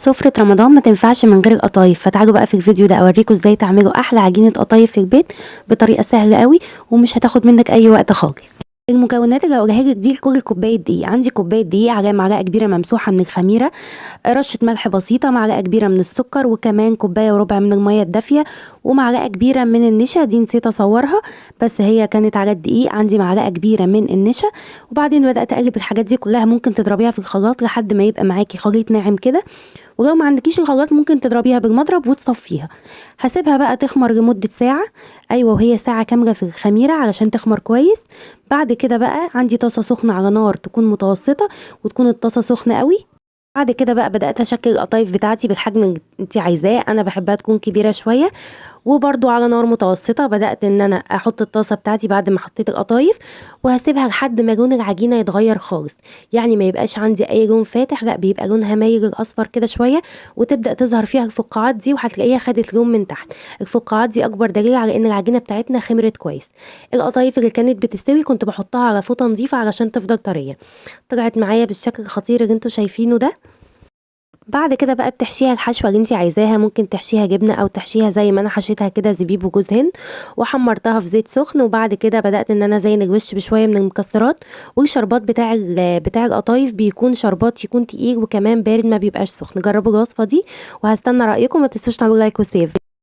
سفرة رمضان ما تنفعش من غير القطايف، فتعالوا بقى في الفيديو ده اوريكم ازاي تعملوا احلى عجينة قطايف في البيت بطريقة سهلة قوي ومش هتاخد منك اي وقت خالص. المكونات اللي هقولها لك دي لكل كوبايه دقيق. عندي كوبايه دقيق على معلقه كبيره ممسوحه من الخميره، رشه ملح بسيطه، معلقه كبيره من السكر، وكمان كوبايه وربع من الميه الدافيه، ومعلقه كبيره من النشا. دي نسيت اصورها بس هي كانت على الدقيق. عندي معلقه كبيره من النشا. وبعدين بدات اقلب الحاجات دي كلها. ممكن تضربيها في الخلاط لحد ما يبقى معاكي خليط ناعم كده، ولو ما عندكيش الخلاط ممكن تضربيها بالمضرب وتصفيها. هسيبها بقى تخمر لمدة ساعة. ايوه، وهي ساعة كاملة في الخميرة علشان تخمر كويس. بعد كده بقى عندي طاسة سخنة على نار تكون متوسطة، وتكون الطاسة سخنة قوي. بعد كده بقى بدأت اشكل القطايف بتاعتي بالحجم اللي انت عايزاه. انا بحبها تكون كبيرة شوية، وبرضو على نار متوسطة. بدأت ان انا احط الطاسة بتاعتي بعد ما حطيت القطايف، وهسيبها لحد ما لون العجينة يتغير خالص. يعني ما يبقاش عندي اي لون فاتح، لا بيبقى لونها مايل للاصفر كده شوية، وتبدأ تظهر فيها الفقاعات دي، وهتلاقيها خدت لون من تحت. الفقاعات دي اكبر دليل على ان العجينة بتاعتنا خمرت كويس. القطايف اللي كانت بتستوي كنت بحطها على فوطة نظيفة علشان تفضل طرية. طلعت معايا بالشكل الخطير اللي انتوا شايفينه ده. بعد كده بقى بتحشيها الحشوه اللي انت عايزاها. ممكن تحشيها جبنه او تحشيها زي ما انا حشيتها كده زبيب وجوز هند، وحمرتها في زيت سخن. وبعد كده بدات ان انا ازين الوش بشويه من المكسرات. والشربات بتاع القطايف بيكون شربات يكون تقيل وكمان بارد، ما بيبقاش سخن. جربوا الوصفه دي وهستنى رايكم. ما تنسوش تعملوا لايك وسيف.